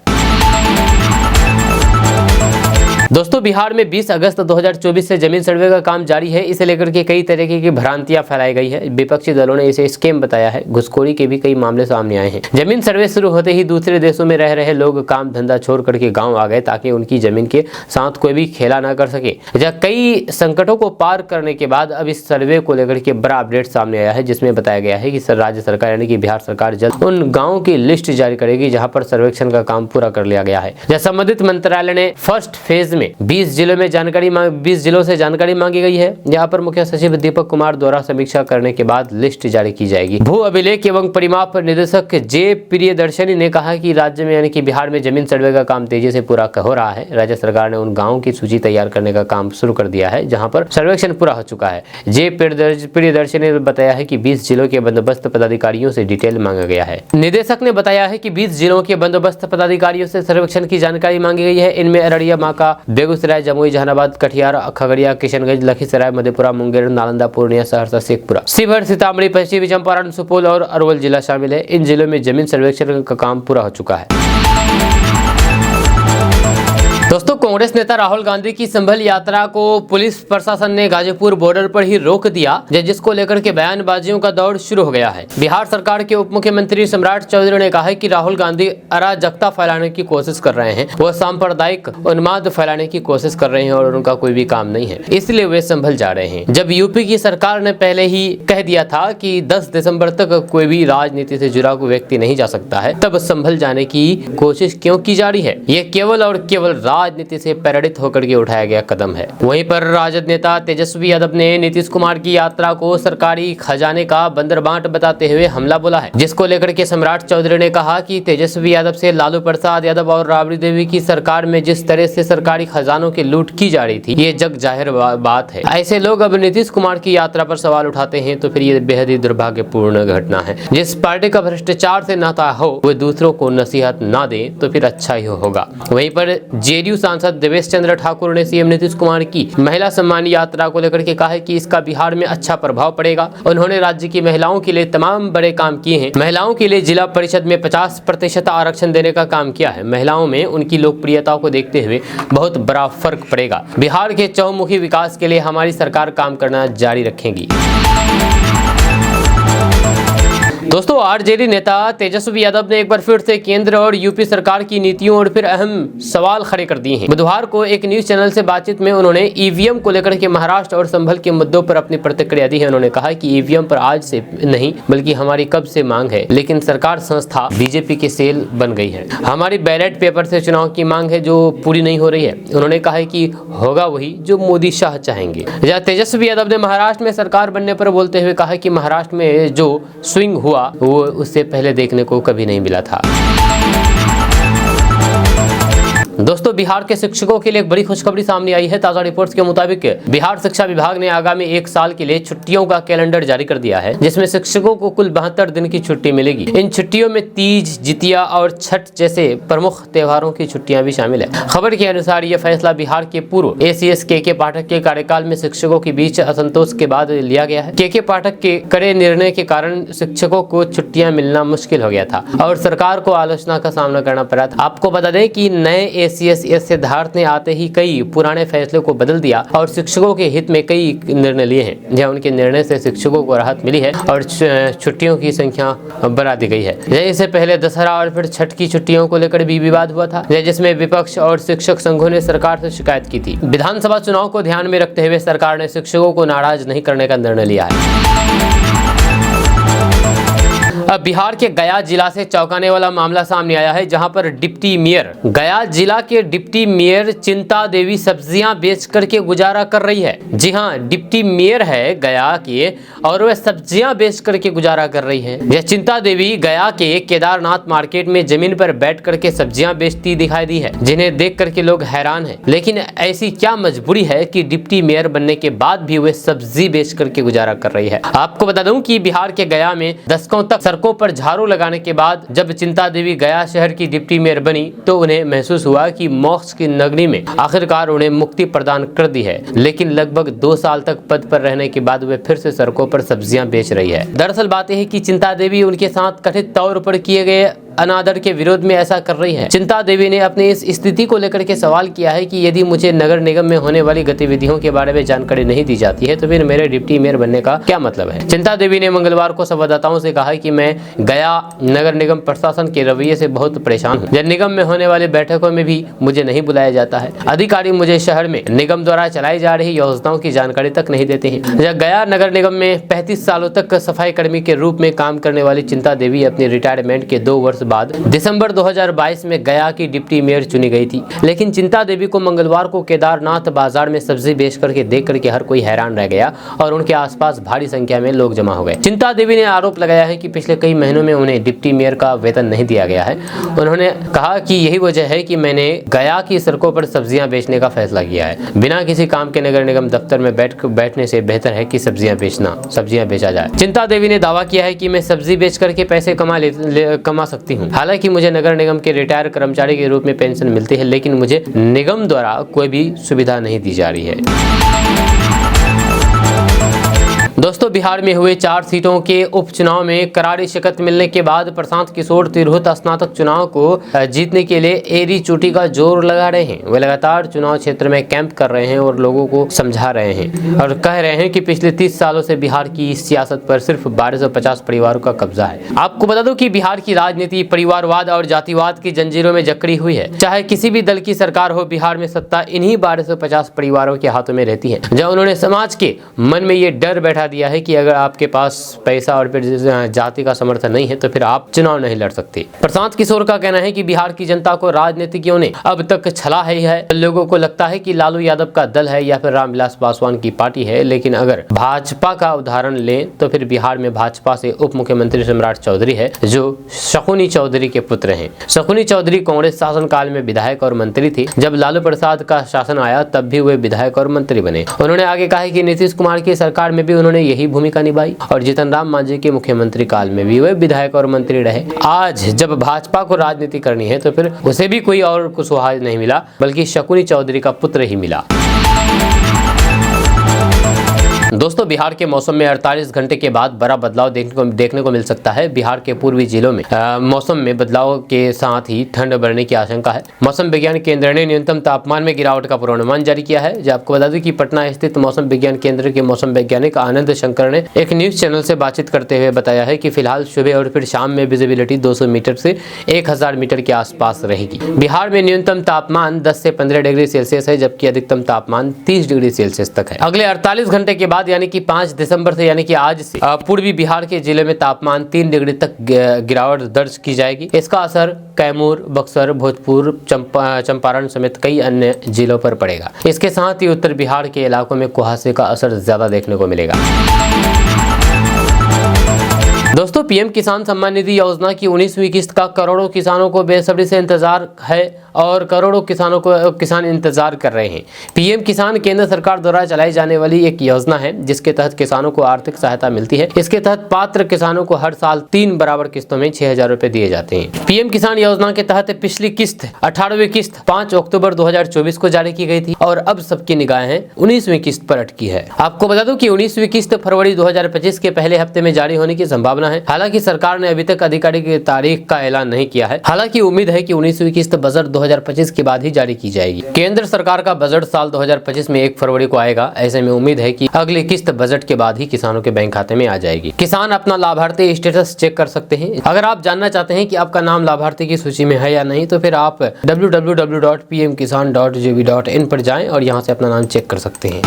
Speaker 1: दोस्तों, बिहार में 20 अगस्त 2024 से जमीन सर्वे का काम जारी है। इसे लेकर के कई तरीके की भ्रांतियां फैलाई गई है। विपक्षी दलों ने इसे स्कैम बताया है। घुसखोरी के भी कई मामले सामने आए हैं। जमीन सर्वे शुरू होते ही दूसरे देशों में रह रहे लोग काम धंधा छोड़ करके गाँव आ गए ताकि उनकी जमीन के साथ कोई भी खेला न कर सके। कई संकटों को पार करने के बाद अब इस सर्वे को लेकर के बड़ा अपडेट सामने आया है, जिसमें बताया गया है कि राज्य सरकार यानी कि बिहार सरकार जल्द उन गाँव की लिस्ट जारी करेगी जहाँ पर सर्वेक्षण का काम पूरा कर लिया गया है। संबंधित मंत्रालय ने फर्स्ट फेज में 20 जिलों से जानकारी मांगी गई है। यहाँ पर मुख्य सचिव दीपक कुमार द्वारा समीक्षा करने के बाद लिस्ट जारी की जाएगी। भू अभिलेख एवं परिमाप निदेशक जे प्रियदर्शनी ने कहा कि राज्य में यानी कि बिहार में जमीन सर्वे का काम तेजी से पूरा हो रहा है। राज्य सरकार ने उन गाँवों की सूची तैयार करने का काम शुरू कर दिया है जहाँ पर सर्वेक्षण पूरा हो चुका है। जे प्रियदर्शनी ने बताया है कि 20 जिलों के बंदोबस्त पदाधिकारियों से डिटेल मांगा गया है। निदेशक ने बताया है कि 20 जिलों के बंदोबस्त पदाधिकारियों से सर्वेक्षण की जानकारी मांगी गई है। इनमें अररिया, बांका, बेगूसराय, जमुई, जहानाबाद, कटिहार, खगड़िया, किशनगंज, लखीसराय, मधेपुरा, मुंगेर, नालंदा, पूर्णिया, सहरसा, शेखपुरा, शिवहर, सीतामढ़ी, पश्चिमी चंपारण, सुपौल और अरवल जिला शामिल है। इन जिलों में जमीन सर्वेक्षण का काम पूरा हो चुका है। दोस्तों, कांग्रेस नेता राहुल गांधी की संभल यात्रा को पुलिस प्रशासन ने गाजीपुर बॉर्डर पर ही रोक दिया, जिसको लेकर के बयानबाजियों का दौर शुरू हो गया है। बिहार सरकार के उप मुख्यमंत्री सम्राट चौधरी ने कहा है कि राहुल गांधी अराजकता फैलाने की कोशिश कर रहे हैं, वो सांप्रदायिक उन्माद फैलाने की कोशिश कर रहे हैं और उनका कोई भी काम नहीं है, इसलिए वे संभल जा रहे हैं। जब यूपी की सरकार ने पहले ही कह दिया था कि 10 दिसंबर तक कोई भी राजनीति से जुड़ा कोई व्यक्ति नहीं जा सकता है, तब संभल जाने की कोशिश क्यों की जा रही है? ये केवल और केवल राजनीति से प्रेरित होकर के उठाया गया कदम है। वहीं पर राजद नेता तेजस्वी यादव ने नीतीश कुमार की यात्रा को सरकारी खजाने का बंदरबांट बताते हुए हमला बोला है, जिसको लेकर के सम्राट चौधरी ने कहा कि तेजस्वी यादव से लालू प्रसाद यादव और राबड़ी देवी की सरकार में जिस तरह से सरकारी खजानों की लूट की जा रही थी, ये जग जाहिर बात है। ऐसे लोग अब नीतीश कुमार की यात्रा पर सवाल उठाते हैं तो फिर ये बेहद ही दुर्भाग्यपूर्ण घटना है। जिस पार्टी का भ्रष्टाचार से नाता हो वो दूसरों को नसीहत ना दे तो फिर अच्छा ही होगा। वहीं पर जेडीयू सांसद देवेश चंद्र ठाकुर ने सीएम नीतीश कुमार की महिला सम्मान यात्रा को लेकर के कहा है कि इसका बिहार में अच्छा प्रभाव पड़ेगा। उन्होंने राज्य की महिलाओं के लिए तमाम बड़े काम किए हैं। महिलाओं के लिए जिला परिषद में 50% आरक्षण देने का काम किया है। महिलाओं में उनकी लोकप्रियता को देखते हुए बहुत बड़ा फर्क पड़ेगा। बिहार के चहुमुखी विकास के लिए हमारी सरकार काम करना जारी रखेगी। दोस्तों, आरजेडी नेता तेजस्वी यादव ने एक बार फिर से केंद्र और यूपी सरकार की नीतियों और फिर अहम सवाल खड़े कर दिए हैं। बुधवार को एक न्यूज चैनल से बातचीत में उन्होंने ईवीएम को लेकर के महाराष्ट्र और संभल के मुद्दों पर अपनी प्रतिक्रिया दी है। उन्होंने कहा कि ईवीएम पर आज से नहीं बल्कि हमारी कब से मांग है, लेकिन सरकार संस्था बीजेपी के सेल बन गई है। हमारी बैलेट पेपर से चुनाव की मांग है जो पूरी नहीं हो रही है। उन्होंने कहा कि होगा वही जो मोदी शाह चाहेंगे। तेजस्वी यादव ने महाराष्ट्र में सरकार बनने पर बोलते हुए कहा कि महाराष्ट्र में जो स्विंग हुआ वो उससे पहले देखने को कभी नहीं मिला था। दोस्तों, बिहार के शिक्षकों के लिए एक बड़ी खुशखबरी सामने आई है। ताजा रिपोर्ट्स के मुताबिक बिहार शिक्षा विभाग ने आगामी 1 साल के लिए छुट्टियों का कैलेंडर जारी कर दिया है, जिसमें शिक्षकों को कुल 72 दिन की छुट्टी मिलेगी। इन छुट्टियों में तीज, जितिया और छठ जैसे प्रमुख त्योहारों की छुट्टियां भी शामिल है। खबर के अनुसार यह फैसला बिहार के पूर्व एसीएस के पाठक के कार्यकाल में शिक्षकों के बीच असंतोष के बाद लिया गया है। के पाठक के कड़े निर्णय के कारण शिक्षकों को छुट्टियां मिलना मुश्किल हो गया था और सरकार को आलोचना का सामना करना पड़ा था। आपको बता दें कि नए एसीएस सिद्धार्थ ने आते ही कई पुराने फैसले को बदल दिया और शिक्षकों के हित में कई निर्णय लिए हैं। जहां उनके निर्णय से शिक्षकों को राहत मिली है और छुट्टियों की संख्या बढ़ा दी गई है। इससे पहले दशहरा और फिर छठ की छुट्टियों को लेकर भी विवाद हुआ था, जिसमें विपक्ष और शिक्षक संघों ने सरकार से शिकायत की थी। विधानसभा चुनाव को ध्यान में रखते हुए सरकार ने शिक्षकों को नाराज नहीं करने का निर्णय लिया है। अब बिहार के गया जिला से चौंकाने वाला मामला सामने आया है, जहां पर डिप्टी मेयर गया जिला के डिप्टी मेयर चिंता देवी सब्जियां बेच करके गुजारा कर रही है। जी हां, डिप्टी मेयर है गया के और वह सब्जियां बेच करके गुजारा कर रही है। यह चिंता देवी गया के केदारनाथ मार्केट में जमीन पर बैठ करके सब्जियां बेचती दिखाई दी है, जिन्हें देख करके लोग हैरान हैं। लेकिन ऐसी क्या मजबूरी है कि डिप्टी मेयर बनने के बाद भी वे सब्जी बेच करके गुजारा कर रही है। आपको बता दूं कि बिहार के गया में दशकों तक सड़कों पर झाड़ू लगाने के बाद जब चिंता देवी गया शहर की डिप्टी मेयर बनी तो उन्हें महसूस हुआ कि मोक्ष की नगरी में आखिरकार उन्हें मुक्ति प्रदान कर दी है। लेकिन लगभग 2 साल तक पद पर रहने के बाद वे फिर से सड़कों पर सब्जियां बेच रही है। दरअसल बात यह है कि चिंता देवी उनके साथ कथित तौर पर किए गए अनादर के विरोध में ऐसा कर रही है। चिंता देवी ने अपनी इस स्थिति को लेकर के सवाल किया है कि यदि मुझे नगर निगम में होने वाली गतिविधियों के बारे में जानकारी नहीं दी जाती है तो फिर मेरे डिप्टी मेयर बनने का क्या मतलब है। चिंता देवी ने मंगलवार को संवाददाताओं से कहा कि मैं गया नगर निगम प्रशासन के रवैये से बहुत परेशान हूँ। निगम में होने वाली बैठकों में भी मुझे नहीं बुलाया जाता है। अधिकारी मुझे शहर में निगम द्वारा चलाई जा रही योजनाओं की जानकारी तक नहीं देते हैं। गया नगर निगम में 35 सालों तक सफाई कर्मी के रूप में काम करने वाली चिंता देवी अपनी रिटायरमेंट के 2 वर्ष बाद दिसंबर 2022 में गया की डिप्टी मेयर चुनी गई थी। लेकिन चिंता देवी को मंगलवार को केदारनाथ बाजार में सब्जी बेच करके देख करके हर कोई हैरान रह गया और उनके आसपास भारी संख्या में लोग जमा हो गए। चिंता देवी ने आरोप लगाया है कि पिछले कई महीनों में उन्हें डिप्टी मेयर का वेतन नहीं दिया गया है। उन्होंने कहा कि यही वजह है कि मैंने गया की सड़कों पर सब्जियां बेचने का फैसला किया है। बिना किसी काम के नगर निगम दफ्तर में बैठने से बेहतर है कि सब्जियां बेचा जाए। चिंता देवी ने दावा किया है कि मैं सब्जी बेच करके पैसे कमा सकती हूँ। हालांकि मुझे नगर निगम के रिटायर कर्मचारी के रूप में पेंशन मिलती है, लेकिन मुझे निगम द्वारा कोई भी सुविधा नहीं दी जा रही है। दोस्तों, बिहार में हुए 4 सीटों के उपचुनाव में करारी शिकस्त मिलने के बाद प्रशांत किशोर तिरहुत स्नातक चुनाव को जीतने के लिए एड़ी चोटी का जोर लगा रहे हैं। वे लगातार चुनाव क्षेत्र में कैंप कर रहे हैं और लोगों को समझा रहे हैं और कह रहे हैं कि पिछले 30 सालों से बिहार की सियासत पर सिर्फ 1250 परिवारों का कब्जा है। आपको बता दूं कि बिहार की राजनीति परिवारवाद और जातिवाद की जंजीरों में जकड़ी हुई है। चाहे किसी भी दल की सरकार हो, बिहार में सत्ता इन्हीं 1250 परिवारों के हाथों में रहती है। जब उन्होंने समाज के मन में ये डर बैठा दिया है कि अगर आपके पास पैसा और फिर जाति का समर्थन नहीं है तो फिर आप चुनाव नहीं लड़ सकते। प्रशांत किशोर का कहना है कि बिहार की जनता को राजनीतिज्ञों ने अब तक छला ही है। लोगों को लगता है कि लालू यादव का दल है या फिर रामविलास पासवान की पार्टी है, लेकिन अगर भाजपा का उदाहरण लें तो फिर बिहार में भाजपा से उप मुख्यमंत्री सम्राट चौधरी है जो शकुनी चौधरी के पुत्र हैं। शकुनी चौधरी कांग्रेस शासनकाल में विधायक और मंत्री थे। जब लालू प्रसाद का शासन आया तब भी वे विधायक और मंत्री बने। उन्होंने आगे कहा कि नीतीश कुमार की सरकार में भी उन्होंने यही भूमिका निभाई और जीतन राम मांझी के मुख्यमंत्री काल में भी वे विधायक और मंत्री रहे। आज जब भाजपा को राजनीति करनी है तो फिर उसे भी कोई और कुशवाहा नहीं मिला, बल्कि शकुनी चौधरी का पुत्र ही मिला। दोस्तों, बिहार के मौसम में 48 घंटे के बाद बड़ा बदलाव देखने को मिल सकता है। बिहार के पूर्वी जिलों में मौसम में बदलाव के साथ ही ठंड बढ़ने की आशंका है। मौसम विज्ञान केंद्र ने न्यूनतम तापमान में गिरावट का पूर्वानुमान जारी किया है। जो आपको बता दें कि पटना स्थित मौसम विज्ञान केंद्र के मौसम वैज्ञानिक आनंद शंकर ने एक न्यूज चैनल से बातचीत करते हुए बताया है कि फिलहाल सुबह और फिर शाम में विजिबिलिटी 200 मीटर से 1000 मीटर के आसपास रहेगी। बिहार में न्यूनतम तापमान 10 से 15 डिग्री सेल्सियस है, जबकि अधिकतम तापमान 30 डिग्री सेल्सियस तक है। अगले 48 घंटे के बाद यानी कि 5 दिसंबर से यानी कि आज से पूर्वी बिहार के जिले में तापमान 3 डिग्री तक गिरावट दर्ज की जाएगी। इसका असर कैमूर, बक्सर, भोजपुर, चंपारण समेत कई अन्य जिलों पर पड़ेगा। इसके साथ ही उत्तर बिहार के इलाकों में कुहासे का असर ज्यादा देखने को मिलेगा। दोस्तों, पीएम किसान सम्मान निधि योजना की 19वीं किस्त का करोड़ों किसानों को बेसब्री से इंतजार है और करोड़ों किसान इंतजार कर रहे हैं। पीएम किसान केंद्र सरकार द्वारा चलाई जाने वाली एक योजना है जिसके तहत किसानों को आर्थिक सहायता मिलती है। इसके तहत पात्र किसानों को हर साल 3 बराबर किस्तों में 6000 रुपए दिए जाते हैं। पीएम किसान योजना के तहत पिछली किस्त 18वीं किस्त 5 अक्टूबर 2024 को जारी की गई थी और अब सबकी निगाहें 19वीं किस्त पर अटकी है। आपको बता दूं कि 19वीं किस्त फरवरी 2025 के पहले हफ्ते में जारी होने की संभावना है। हालांकि सरकार ने अभी तक आधिकारिक तारीख का ऐलान नहीं किया है। हालांकि उम्मीद है कि 19वीं किस्त बजट 2025 के बाद ही जारी की जाएगी। केंद्र सरकार का बजट साल 2025 में 1 फरवरी को आएगा। ऐसे में उम्मीद है कि अगली किस्त बजट के बाद ही किसानों के बैंक खाते में आ जाएगी। किसान अपना लाभार्थी स्टेटस चेक कर सकते हैं। अगर आप जानना चाहते हैं कि आपका नाम लाभार्थी की सूची में है या नहीं तो फिर आप www.pmkisan.gov.in पर जाएं और यहां से अपना नाम चेक कर सकते हैं।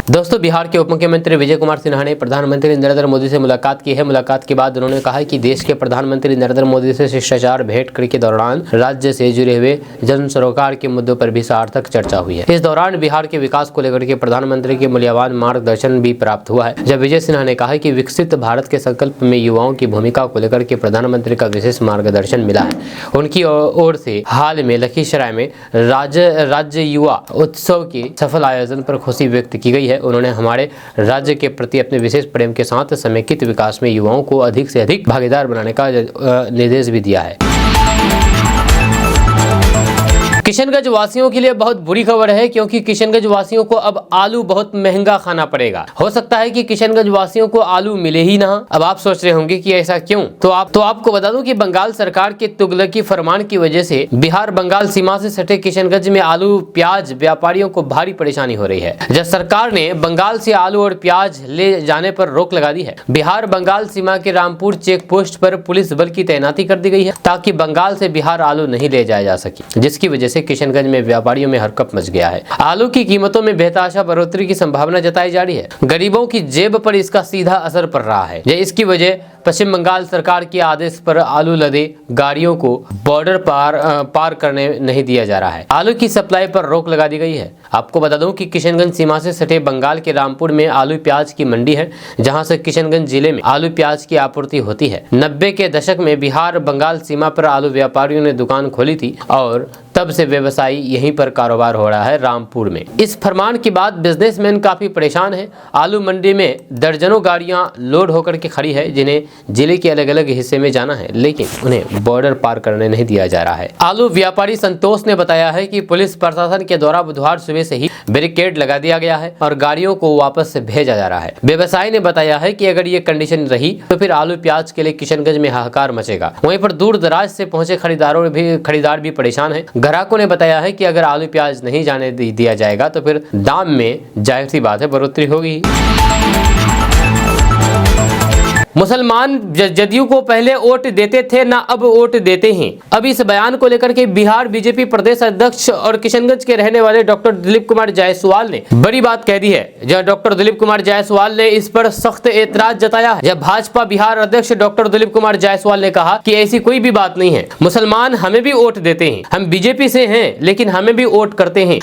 Speaker 1: दोस्तों, बिहार के उप मुख्यमंत्री विजय कुमार सिन्हा ने प्रधानमंत्री नरेंद्र मोदी से मुलाकात की है। मुलाकात के बाद उन्होंने कहा कि देश के प्रधानमंत्री नरेंद्र मोदी से शिष्टाचार भेंट के दौरान राज्य से जुड़े हुए जन सरोकार के मुद्दों पर भी सार्थक चर्चा हुई है। इस दौरान बिहार के विकास को लेकर के प्रधानमंत्री के मूल्यवान मार्गदर्शन भी प्राप्त हुआ है। जब विजय सिन्हा ने कहा कि विकसित भारत के संकल्प में युवाओं की भूमिका को लेकर के प्रधानमंत्री का विशेष मार्गदर्शन मिला है। उनकी ओर से हाल में लखीसराय में राज्य युवा उत्सव के सफल आयोजन पर खुशी व्यक्त की गई है। उन्होंने हमारे राज्य के प्रति अपने विशेष प्रेम के साथ समेकित विकास में युवाओं को अधिक से अधिक भागीदार बनाने का निर्देश भी दिया है। किशनगंज वासियों के लिए बहुत बुरी खबर है, क्योंकि किशनगंज वासियों को अब आलू बहुत महंगा खाना पड़ेगा। हो सकता है कि किशनगंज वासियों को आलू मिले ही ना। अब आप सोच रहे होंगे कि ऐसा क्यों, तो आपको बता दूं कि बंगाल सरकार के तुगलकी फरमान की वजह से बिहार बंगाल सीमा से सटे किशनगंज में आलू प्याज व्यापारियों को भारी परेशानी हो रही है। जब सरकार ने बंगाल से आलू और प्याज ले जाने पर रोक लगा दी है, बिहार बंगाल सीमा के रामपुर चेक पोस्ट पर पुलिस बल की तैनाती कर दी गई है, ताकि बंगाल से बिहार आलू नहीं ले जाया जा सके, जिसकी वजह से किशनगंज में व्यापारियों में हरकत मच गया है। आलू की कीमतों में बेतहाशा बढ़ोतरी की संभावना जताई जा रही है। गरीबों की जेब पर इसका सीधा असर पड़ रहा है। इसकी वजह पश्चिम बंगाल सरकार के आदेश पर आलू लदे गाड़ियों को बॉर्डर पार करने नहीं दिया जा रहा है। आलू की सप्लाई पर रोक लगा दी गई है। आपको बता दूं कि किशनगंज सीमा से सटे बंगाल के रामपुर में आलू प्याज की मंडी है, जहां से किशनगंज जिले में आलू प्याज की आपूर्ति होती है। 90 के दशक में बिहार बंगाल सीमा पर आलू व्यापारियों ने दुकान खोली थी और तब से व्यवसायी यहीं पर कारोबार हो रहा है, रामपुर में। इस फरमान के बाद बिजनेसमैन काफी परेशान है। आलू मंडी में दर्जनों गाड़ियां लोड होकर के खड़ी है, जिन्हें जिले के अलग अलग हिस्से में जाना है, लेकिन उन्हें बॉर्डर पार करने नहीं दिया जा रहा है। आलू व्यापारी संतोष ने बताया है कि पुलिस प्रशासन के द्वारा बुधवार सुबह से ही बैरिकेड लगा दिया गया है और गाड़ियों को वापस से भेजा जा रहा है। व्यवसायी ने बताया है कि अगर ये कंडीशन रही तो फिर आलू प्याज के लिए किशनगंज में हाहाकार मचेगा। वहीं पर दूर दराज से पहुंचे खरीदार भी परेशान है। ग्राहकों ने बताया है कि अगर आलू प्याज नहीं जाने दिया जाएगा तो फिर दाम में जाहिर सी बात है बढ़ोतरी होगी। मुसलमान जदयू को पहले वोट देते थे ना अब वोट देते हैं। अब इस बयान को लेकर के बिहार बीजेपी प्रदेश अध्यक्ष और किशनगंज के रहने वाले डॉक्टर दिलीप कुमार जायसवाल ने बड़ी बात कह दी है। जब डॉक्टर दिलीप कुमार जायसवाल ने इस पर सख्त एतराज जताया है। जब भाजपा बिहार अध्यक्ष डॉक्टर दिलीप कुमार जायसवाल ने कहा कि ऐसी कोई भी बात नहीं है, मुसलमान हमें भी वोट देते हैं, हम बीजेपी से हैं लेकिन हमें भी वोट करते हैं।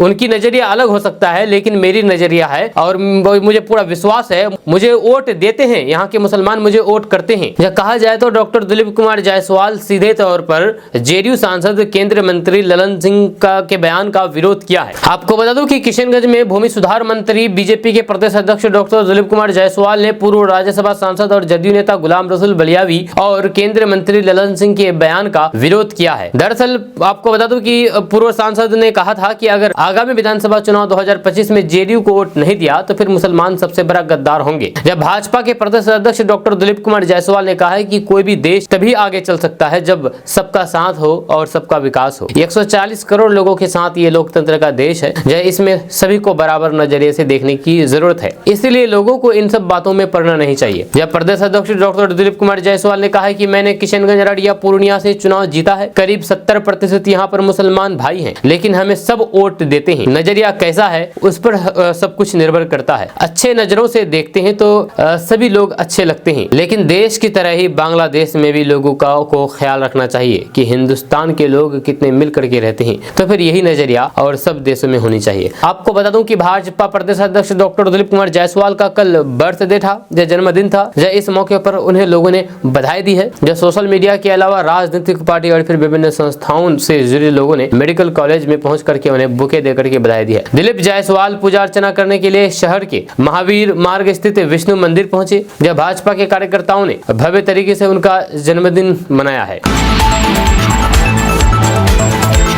Speaker 1: उनकी नजरिया अलग हो सकता है लेकिन मेरी नजरिया है और मुझे पूरा विश्वास है, मुझे वोट देते हैं, यहाँ के मुसलमान मुझे वोट करते हैं। जब कहा जाए तो डॉक्टर दिलीप कुमार जायसवाल सीधे तौर पर जेडीयू सांसद केंद्रीय मंत्री ललन सिंह के बयान का विरोध किया है। आपको बता दूं कि किशनगंज में भूमि सुधार मंत्री बीजेपी के प्रदेश अध्यक्ष डॉक्टर दिलीप कुमार जायसवाल ने पूर्व राज्यसभा सांसद और जदयू नेता गुलाम रसूल बलियावी और केंद्रीय मंत्री ललन सिंह के बयान का विरोध किया है। दरअसल आपको बता दूं कि पूर्व सांसद ने कहा था कि अगर आगामी विधानसभा चुनाव 2025 में जेडीयू को वोट नहीं दिया तो फिर मुसलमान सबसे बड़ा गद्दार होंगे। जब भाजपा के प्रदेश अध्यक्ष डॉक्टर दिलीप कुमार जायसवाल ने कहा है कि कोई भी देश तभी आगे चल सकता है जब सबका साथ हो और सबका विकास हो। 140 करोड़ लोगों के साथ ये लोकतंत्र का देश है, इसमें सभी को बराबर नजरिए से देखने की जरूरत है, इसलिए लोगों को इन सब बातों में पड़ना नहीं चाहिए। जब प्रदेश अध्यक्ष डॉक्टर दिलीप कुमार जायसवाल ने कहा है कि मैंने किशनगंज, अररिया, पूर्णिया से चुनाव जीता है, करीब 70% यहाँ पर मुसलमान भाई हैं, लेकिन हमें सब वोट देते हैं। नजरिया कैसा है उस पर सब कुछ निर्भर करता है। अच्छे नजरों से देखते हैं तो सभी लोग अच्छे लगते हैं, लेकिन देश की तरह ही बांग्लादेश में भी लोगों को ख्याल रखना चाहिए कि हिंदुस्तान के लोग कितने मिल करके रहते हैं, तो फिर यही नजरिया और सब देशों में होनी चाहिए। आपको बता दूं कि भाजपा प्रदेश अध्यक्ष डॉक्टर दिलीप कुमार जायसवाल का कल बर्थडे था, जन्मदिन था। इस मौके पर उन्हें लोगों ने बधाई दी है। जो सोशल मीडिया के अलावा राजनीतिक पार्टी और फिर विभिन्न संस्थाओं से जुड़े लोगों ने मेडिकल कॉलेज में पहुंच करके उन्हें बुके देकर के बधाई दी है। दिलीप जायसवाल पूजा अर्चना करने के लिए शहर के महावीर मार्ग स्थित विष्णु मंदिर पहुंचे, जब भाजपा के कार्यकर्ताओं ने भव्य तरीके से उनका जन्मदिन मनाया है।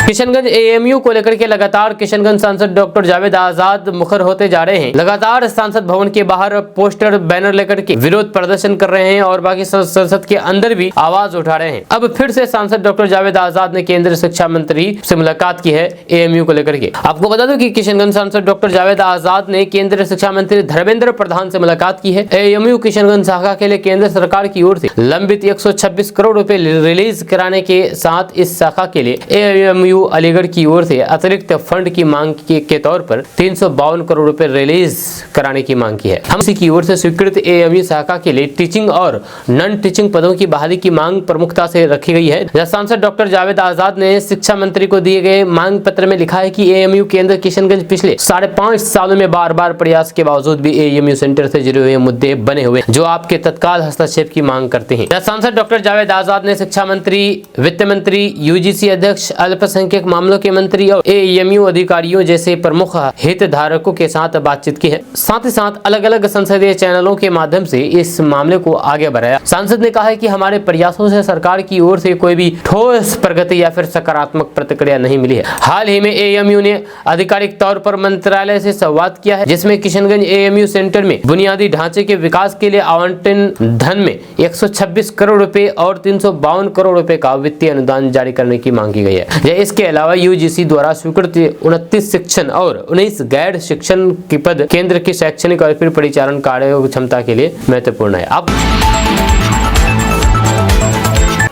Speaker 1: किशनगंज एएमयू को लेकर के लगातार किशनगंज सांसद डॉक्टर जावेद आजाद मुखर होते जा रहे हैं। लगातार संसद भवन के बाहर पोस्टर बैनर लेकर के विरोध प्रदर्शन कर रहे हैं और बाकी संसद के अंदर भी आवाज उठा रहे हैं। अब फिर से सांसद डॉक्टर जावेद आजाद ने केंद्रीय शिक्षा मंत्री से मुलाकात की है एएमयू को लेकर के। आपको बता दूं कि किशनगंज सांसद डॉक्टर जावेद आजाद ने केंद्रीय शिक्षा मंत्री धर्मेंद्र प्रधान से मुलाकात की है। एएमयू किशनगंज शाखा के लिए केंद्र सरकार की ओर से लंबित 126 करोड़ रुपए रिलीज कराने के साथ इस शाखा के लिए एएमयू अलीगढ़ की ओर से अतिरिक्त फंड की मांग के तौर पर 352 करोड़ रुपए रिलीज कराने की मांग की है। हम इसी की ओर से स्वीकृत एएमयू शाखा के लिए टीचिंग और नॉन टीचिंग पदों की बहाली की मांग प्रमुखता से रखी गई है। सांसद डॉक्टर जावेद आजाद ने शिक्षा मंत्री को दिए गए मांग पत्र में लिखा है कि एएमयू केंद्र किशनगंज पिछले 5.5 सालों में बार बार प्रयास के बावजूद भी एएमयू सेंटर से जुड़े हुए मुद्दे बने हुए जो आपके तत्काल हस्तक्षेप की मांग करते हैं। सांसद डॉक्टर जावेद आजाद ने शिक्षा मंत्री, वित्त मंत्री, यूजीसी अध्यक्ष, अल्पसंख्यक अल्पसंख्यक मामलों के मंत्री और एएमयू अधिकारियों जैसे प्रमुख हितधारकों के साथ बातचीत की है। साथ ही साथ अलग अलग संसदीय चैनलों के माध्यम से इस मामले को आगे बढ़ाया। सांसद ने कहा है कि हमारे प्रयासों से सरकार की ओर से कोई भी ठोस प्रगति या फिर सकारात्मक प्रतिक्रिया नहीं मिली है। हाल ही में एएमयू ने आधिकारिक तौर पर मंत्रालय से संवाद किया है, जिसमें किशनगंज एएमयू सेंटर में बुनियादी ढांचे के विकास के लिए आवंटन धन में 126 करोड़ रुपए और 352 करोड़ रुपए का वित्तीय अनुदान जारी करने की मांग की गई है। इसके अलावा यूजीसी द्वारा स्वीकृत 29 शिक्षण और 19 गैर शिक्षण के पद केंद्र के शैक्षणिक और फिर परिचालन कार्य क्षमता के लिए महत्वपूर्ण है। अब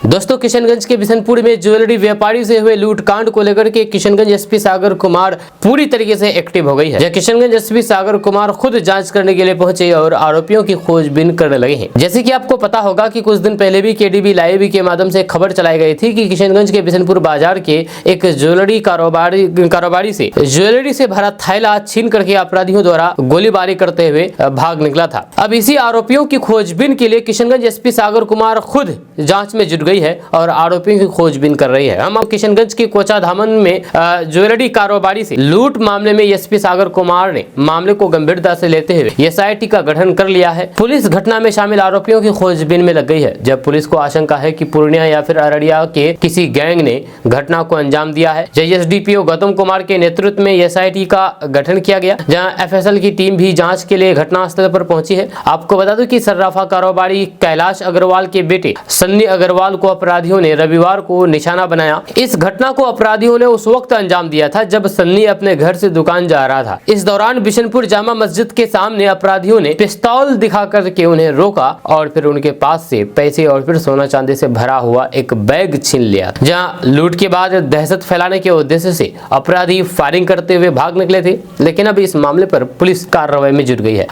Speaker 1: दोस्तों, किशनगंज के बिशनपुर में ज्वेलरी व्यापारी से हुए लूटकांड को लेकर के किशनगंज एसपी सागर कुमार पूरी तरीके से एक्टिव हो गई है। किशनगंज एसपी सागर कुमार खुद जांच करने के लिए पहुंचे और आरोपियों की खोजबीन करने लगे हैं। जैसे कि आपको पता होगा कि कुछ दिन पहले भी केडीबी लाइव के माध्यम से खबर चलाई गई थी कि किशनगंज के बिशनपुर बाजार के एक ज्वेलरी कारोबारी से ज्वेलरी से भरा थैला छीन करके अपराधियों द्वारा गोलीबारी करते हुए भाग निकला था। अब इसी आरोपियों की खोजबीन के लिए किशनगंज एसपी सागर कुमार खुद जांच में जुट गई है और आरोपियों की खोजबीन कर रही है। हम किशनगंज के कोचा धामन में ज्वेलरी कारोबारी से लूट मामले में एसपी सागर कुमार ने मामले को गंभीरता से लेते हुए एसआईटी का गठन कर लिया है। पुलिस घटना में शामिल आरोपियों की खोजबीन में लग गई है। जब पुलिस को आशंका है कि पूर्णिया या फिर अररिया के किसी गैंग ने घटना को अंजाम दिया है, एसडीपीओ गौतम कुमार के नेतृत्व में एसआईटी का गठन किया गया, जहां एफएसएल की टीम भी जांच के लिए घटनास्थल पर पहुंची है। आपको बता दूं कि सर्राफा कारोबारी कैलाश अग्रवाल के बेटे सन्नी अग्रवाल को अपराधियों ने रविवार को निशाना बनाया। इस घटना को अपराधियों ने उस वक्त अंजाम दिया था जब सन्नी अपने घर से दुकान जा रहा था। इस दौरान बिशनपुर जामा मस्जिद के सामने अपराधियों ने पिस्तौल दिखा करके उन्हें रोका और फिर उनके पास से पैसे और फिर सोना चांदी से भरा हुआ एक बैग छीन लिया। जहां लूट के बाद दहशत फैलाने के उद्देश्य से अपराधी फायरिंग करते हुए भाग निकले थे, लेकिन अब इस मामले पर पुलिस कार्रवाई में जुट गई है।